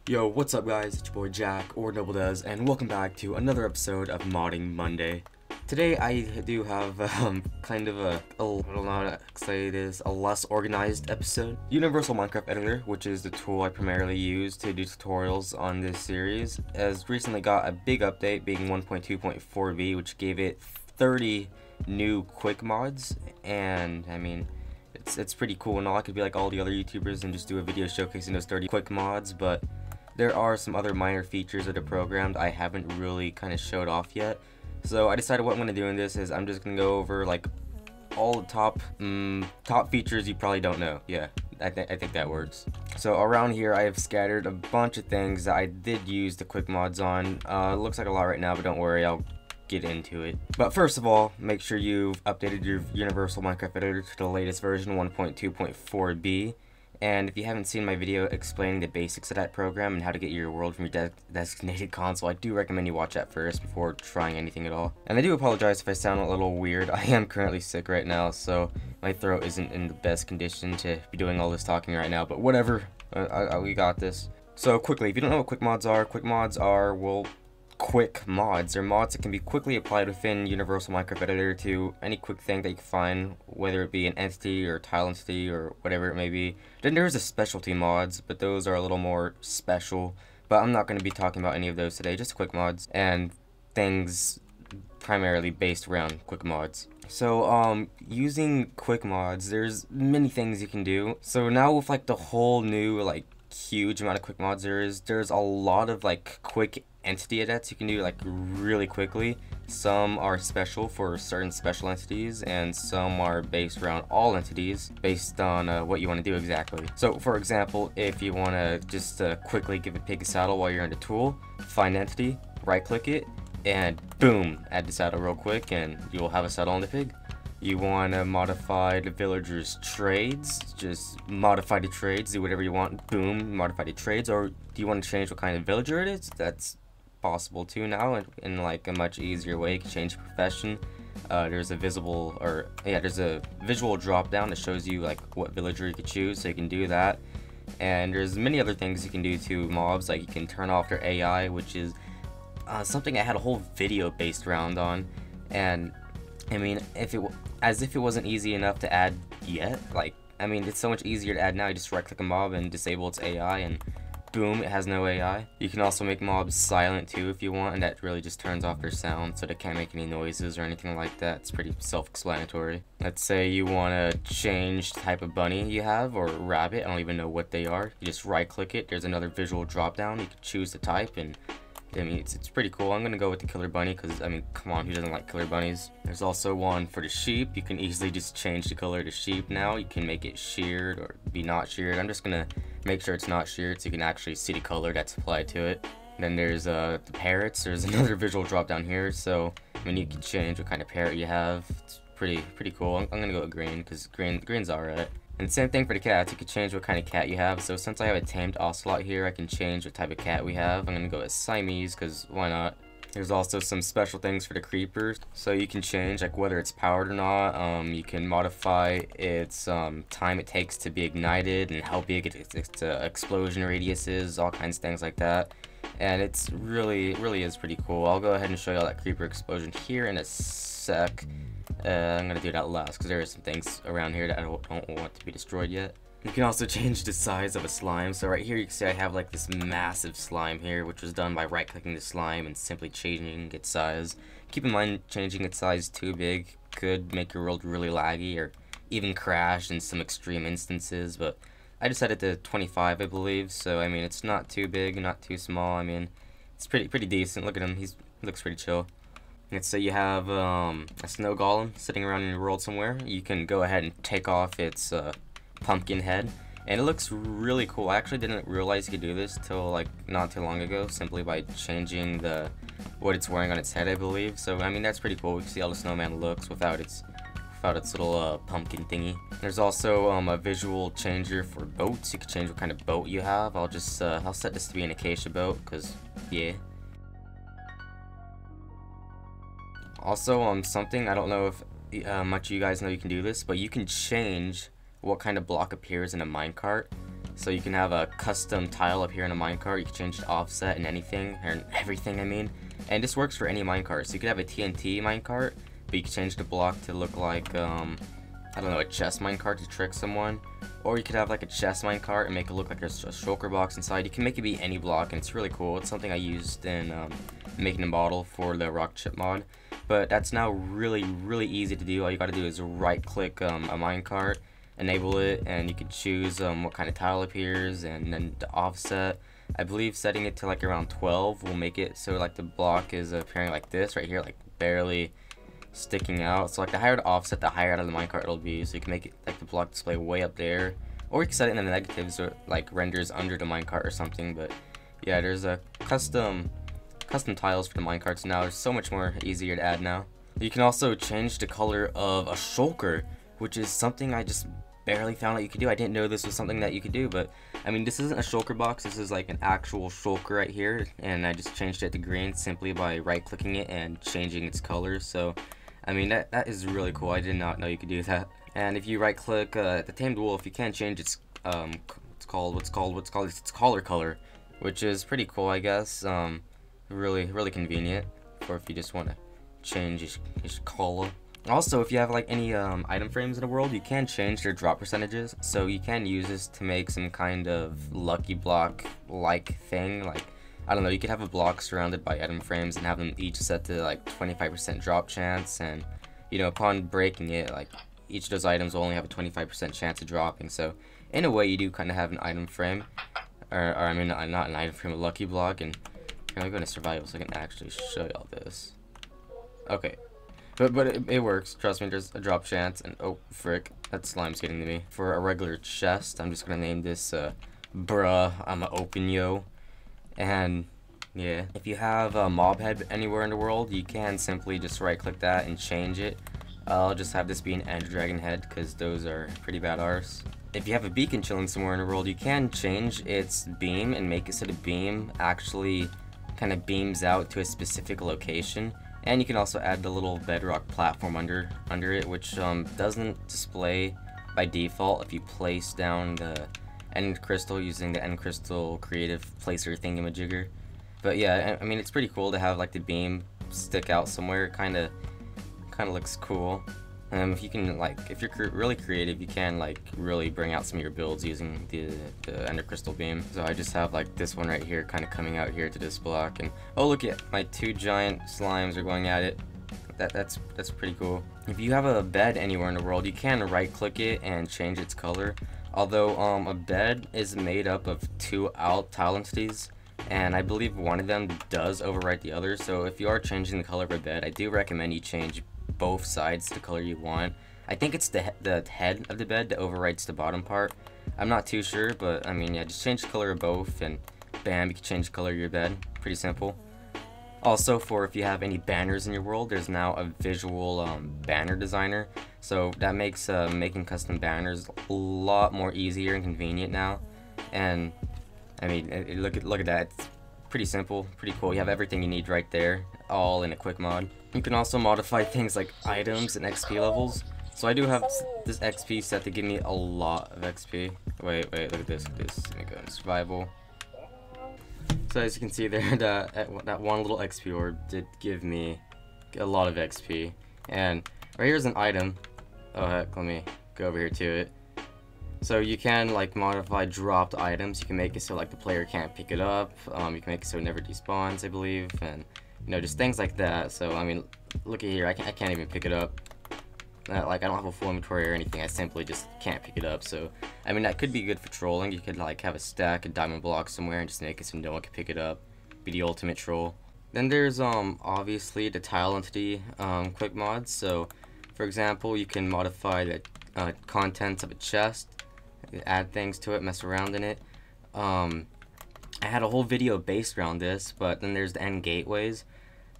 Yo, what's up guys, it's your boy Jack, or Nobledez, and welcome back to another episode of Modding Monday. Today I do have kind of I don't know how to say this, a less organized episode. Universal Minecraft Editor, which is the tool I primarily use to do tutorials on this series, has recently got a big update, being 1.2.4b, which gave it 30 new quick mods, and I mean, it's pretty cool and all. I could be like all the other YouTubers and just do a video showcasing those 30 quick mods, but there are some other minor features that are programmed I haven't really kind of showed off yet. So I decided what I'm going to do in this is I'm just going to go over like all the top features you probably don't know. Yeah, I think that works. So around here I have scattered a bunch of things that I did use the quick mods on. It looks like a lot right now, but don't worry, I'll get into it. But first of all, make sure you've updated your Universal Minecraft Editor to the latest version, 1.2.4b. And if you haven't seen my video explaining the basics of that program and how to get your world from your designated console, I do recommend you watch that first before trying anything at all. And I do apologize if I sound a little weird. I am currently sick right now, so my throat isn't in the best condition to be doing all this talking right now, but whatever, we got this. So quickly, if you don't know what quick mods are, well, quick mods. They're mods that can be quickly applied within Universal Minecraft Editor to any quick thing that you can find, whether it be an entity or tile entity or whatever it may be. Then there's the specialty mods, but those are a little more special. But I'm not going to be talking about any of those today, just quick mods and things primarily based around quick mods. So using quick mods, there's many things you can do. So now with like the whole new like huge amount of quick mods there's a lot of like quick entity edits you can do like really quickly. Some are special for certain special entities, and some are based around all entities based on what you want to do exactly. So for example, if you want to just quickly give a pig a saddle while you're in the tool, find entity, right click it, and boom, add the saddle real quick and you'll have a saddle on the pig. You want to modify the villagers' trades, just modify the trades, do whatever you want, boom, modify the trades. Or do you want to change what kind of villager it is? That's possible too now in like a much easier way. You can change profession. There's a visual drop down that shows you like what villager you could choose, so you can do that. And there's many other things you can do to mobs, like you can turn off their AI, which is something I had a whole video based around on. And I mean, as if it wasn't easy enough to add yet, like, I mean, it's so much easier to add now. You just right click a mob and disable its AI and boom, it has no AI. You can also make mobs silent too if you want, and that really just turns off their sound so they can't make any noises or anything like that. It's pretty self-explanatory. Let's say you want to change the type of bunny you have, or rabbit, I don't even know what they are. You just right click it, there's another visual drop down, you can choose the type, and I mean, it's pretty cool. I'm gonna go with the killer bunny because, I mean, come on, who doesn't like killer bunnies? There's also one for the sheep. You can easily just change the color to sheep now. You can make it sheared or be not sheared. I'm just gonna make sure it's not sheared so you can actually see the color that's applied to it. And then there's the parrots. There's another visual drop down here, so I mean, you can change what kind of parrot you have. It's pretty cool. I'm gonna go with green because green's alright. And same thing for the cats, you can change what kind of cat you have. So since I have a tamed ocelot here, I can change what type of cat we have. I'm gonna go with Siamese, because why not? There's also some special things for the creepers. So you can change like whether it's powered or not. You can modify its time it takes to be ignited and how big its explosion radius is, all kinds of things like that. And it's really is pretty cool. I'll go ahead and show you all that creeper explosion here in a sec. I'm gonna do that last because there are some things around here that I don't want to be destroyed yet. You can also change the size of a slime. So right here you can see I have like this massive slime here, which was done by right clicking the slime and simply changing its size. Keep in mind, changing its size too big could make your world really laggy or even crash in some extreme instances, but I just set it to 25, I believe, so I mean, it's not too big, not too small. I mean, it's pretty decent. Look at him, he looks pretty chill. Let's say you have a snow golem sitting around in your world somewhere. You can go ahead and take off its pumpkin head, and it looks really cool. I actually didn't realize you could do this till like not too long ago, simply by changing what it's wearing on its head, I believe. So I mean, that's pretty cool. You can see how the snowman looks without its little pumpkin thingy. There's also a visual changer for boats. You can change what kind of boat you have. I'll set this to be an acacia boat, because yeah. Also, something, I don't know if much of you guys know you can do this, but you can change what kind of block appears in a minecart. So you can have a custom tile up here in a minecart. You can change the offset and anything, or everything I mean. And this works for any minecart. So you could have a TNT minecart, but you can change the block to look like, I don't know, a chest minecart to trick someone. Or you could have like a chest minecart and make it look like there's a shulker box inside. You can make it be any block, and it's really cool. It's something I used in making a model for the rock chip mod. But that's now really easy to do. All you gotta do is right click a minecart, enable it, and you can choose what kind of tile appears, and then the offset. I believe setting it to like around 12 will make it so like the block is appearing like this right here, like barely sticking out. So like the higher the offset, the higher out of the minecart it'll be. So you can make it like the block display way up there, or you can set it in the negatives, or like renders under the minecart or something. But yeah, there's a custom tiles for the minecarts now. It's so much more easier to add now. You can also change the color of a shulker, which is something I just barely found out you could do. I didn't know this was something that you could do, but I mean, this isn't a shulker box. This is like an actual shulker right here, and I just changed it to green simply by right clicking it and changing its color. So I mean, that is really cool. I did not know you could do that. And if you right click the tamed wolf, you can change its its collar color, which is pretty cool, I guess. Really convenient for if you just want to change his color. Also, if you have like any item frames in the world, you can change their drop percentages. So you can use this to make some kind of lucky block like thing. Like, I don't know, you could have a block surrounded by item frames and have them each set to like 25% drop chance, and you know, upon breaking it, like each of those items will only have a 25% chance of dropping. So in a way, you do kind of have an item frame, or I mean, not an item frame, a lucky block. And here, I'm going to survival so I can actually show y'all this. Okay. But it works, trust me. There's a drop chance, and oh frick, that slime's getting to me. For a regular chest, I'm just gonna name this bruh, I'ma open yo. And yeah, if you have a mob head anywhere in the world, you can simply just right click that and change it. I'll just have this be an ender dragon head, because those are pretty bad arse. If you have a beacon chilling somewhere in the world, you can change its beam and make it so the beam actually kind of beams out to a specific location. And you can also add the little bedrock platform under it, which doesn't display by default if you place down the end crystal using the end crystal creative placer thingamajigger. But yeah, I mean, it's pretty cool to have like the beam stick out somewhere. Kind of looks cool. If you can, like, if you're really creative, you can like really bring out some of your builds using the ender crystal beam. So I just have like this one right here kind of coming out here to this block, and oh look at my two giant slimes are going at it. That's pretty cool. If you have a bed anywhere in the world, you can right click it and change its color. Although a bed is made up of two tile entities, and I believe one of them does overwrite the other. So if you are changing the color of a bed, I do recommend you change both sides to the color you want. I think it's the head of the bed that overwrites the bottom part. I'm not too sure, but I mean, yeah, just change the color of both, and bam, you can change the color of your bed. Pretty simple. Also, for if you have any banners in your world, there's now a visual banner designer. So that makes making custom banners a lot more easier and convenient now. And I mean, look at that. It's pretty simple, pretty cool. You have everything you need right there, all in a quick mod. You can also modify things like items and XP levels. So I do have this XP set to give me a lot of XP. Wait, look at this. Let me go into survival. So as you can see there, that one little XP orb did give me a lot of XP. And right here's an item. Oh heck, let me go over here to it. So you can like modify dropped items. You can make it so like the player can't pick it up. You can make it so it never despawns, I believe, and you know, just things like that. So I mean, look at here, I can't even pick it up. Like, I don't have a full inventory or anything. I simply just can't pick it up. So I mean, that could be good for trolling. You could like have a stack of diamond blocks somewhere and just make it so no one can pick it up. Be the ultimate troll. Then there's obviously the tile entity quick mods. So for example, you can modify the contents of a chest, add things to it, mess around in it. I had a whole video based around this, but then there's the end gateways.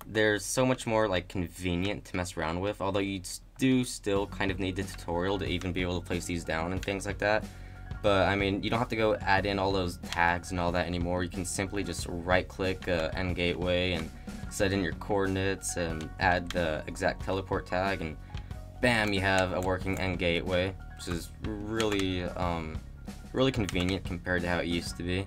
There's so much more like convenient to mess around with, although you do still kind of need the tutorial to even be able to place these down and things like that. But I mean, you don't have to go add in all those tags and all that anymore. You can simply just right click end gateway and set in your coordinates and add the exact teleport tag, and bam, you have a working end gateway, which is really really convenient compared to how it used to be.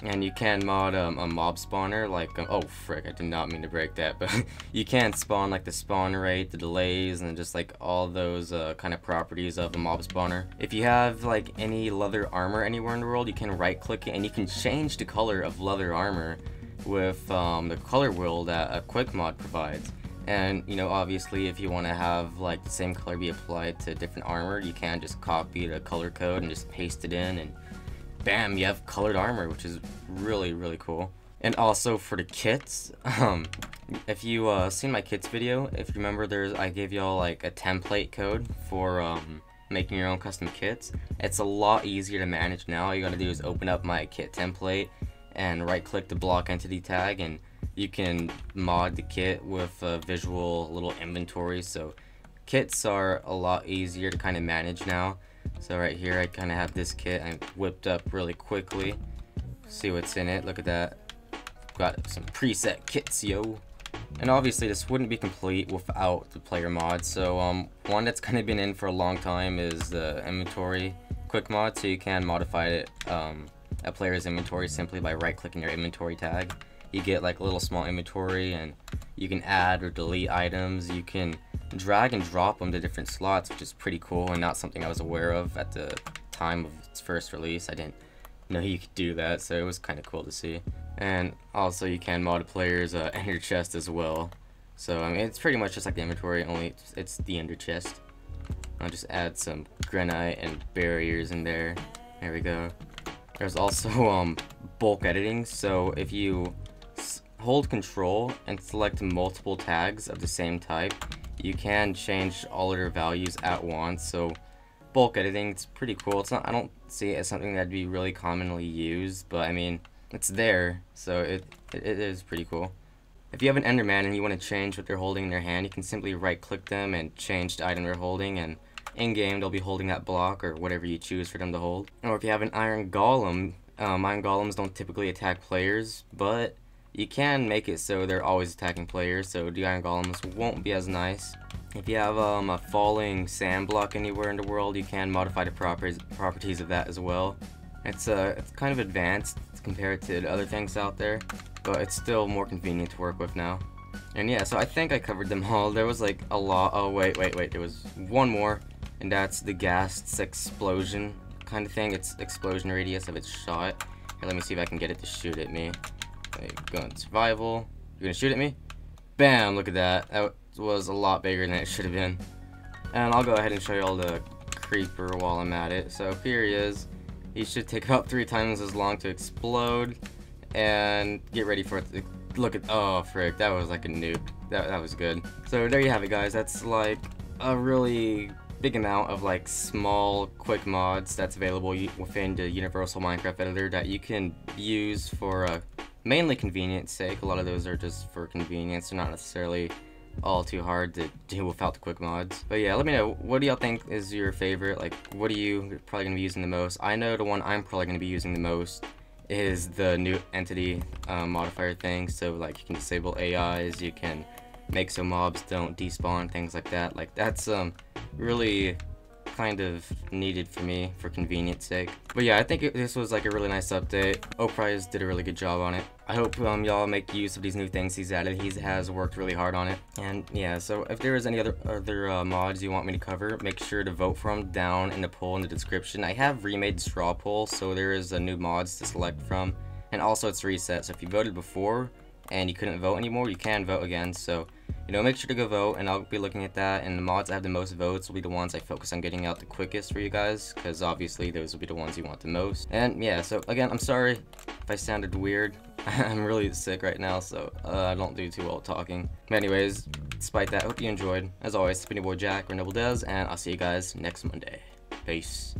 And you can mod a mob spawner, like, oh frick, I did not mean to break that, but you can spawn like the spawn rate, the delays, and just like all those kind of properties of a mob spawner. If you have like any leather armor anywhere in the world, you can right click it and you can change the color of leather armor with the color wheel that a quick mod provides. And you know, obviously if you want to have like the same color be applied to different armor, you can just copy the color code and just paste it in, and bam, you have colored armor, which is really cool. And also for the kits, if you seen my kits video, if you remember, I gave y'all like a template code for making your own custom kits. It's a lot easier to manage now. All you gotta do is open up my kit template and right click the block entity tag, and you can mod the kit with a visual little inventory. So kits are a lot easier to kind of manage now. So right here I kind of have this kit I whipped up really quickly. See what's in it. Look at that. Got some preset kits, yo. And obviously this wouldn't be complete without the player mod. So one that's kind of been in for a long time is the inventory quick mod. So you can modify it, a player's inventory simply by right clicking your inventory tag. You get like a little small inventory, and you can add or delete items. You can drag and drop them to different slots, which is pretty cool and not something I was aware of at the time of its first release. I didn't know you could do that, so it was kind of cool to see. And also you can mod a player's ender chest as well. So I mean, it's pretty much just like the inventory, only it's the ender chest. I'll just add some granite and barriers in there. There we go. There's also bulk editing, so if you hold control and select multiple tags of the same type, you can change all of their values at once. So bulk editing, it's pretty cool. It's not, I don't see it as something that'd be really commonly used, but I mean, it's there, so it is pretty cool. If you have an Enderman and you want to change what they're holding in their hand, you can simply right click them and change the item they're holding, and in game they'll be holding that block or whatever you choose for them to hold. Or if you have an Iron Golem, Iron Golems don't typically attack players, but you can make it so they're always attacking players, so the Iron Golems won't be as nice. If you have a falling sand block anywhere in the world, you can modify the properties of that as well. It's kind of advanced compared to the other things out there, but it's still more convenient to work with now. And yeah, so I think I covered them all. There was like a lot. Oh wait, there was one more, and that's the gas explosion kind of thing. It's explosion radius of its shot. Here, let me see if I can get it to shoot at me. Go in survival. You're gonna shoot at me? Bam! Look at that. That was a lot bigger than it should have been. And I'll go ahead and show you all the creeper while I'm at it. So here he is. He should take about 3 times as long to explode. And get ready for it to look at. Oh frick! That was like a nuke. That was good. So there you have it, guys. That's like a really big amount of like small quick mods that's available within the Universal Minecraft Editor that you can use for mainly convenience sake. A lot of those are just for convenience. They're not necessarily all too hard to do without the quick mods. But yeah, let me know, what do y'all think is your favorite? Like, what are you probably going to be using the most? I know the one I'm probably going to be using the most is the new entity modifier thing. So like you can disable AIs, you can make so mobs don't despawn, things like that. Like that's really kind of needed for me for convenience sake. But yeah, I think this was like a really nice update. Oprize did a really good job on it. I hope y'all make use of these new things he's added. He has worked really hard on it. And yeah, so if there is any other mods you want me to cover, make sure to vote for them down in the poll in the description. I have remade the straw poll, so there is a new mods to select from, and also it's reset. So if you voted before and you couldn't vote anymore, you can vote again. So you know, make sure to go vote, and I'll be looking at that, and the mods that have the most votes will be the ones I focus on getting out the quickest for you guys, because obviously those will be the ones you want the most. And yeah, so again, I'm sorry if I sounded weird. I'm really sick right now, so I don't do too well talking. But anyways, despite that, I hope you enjoyed. As always, it's been your boy Jack, or Nobledez, and I'll see you guys next Monday. Peace.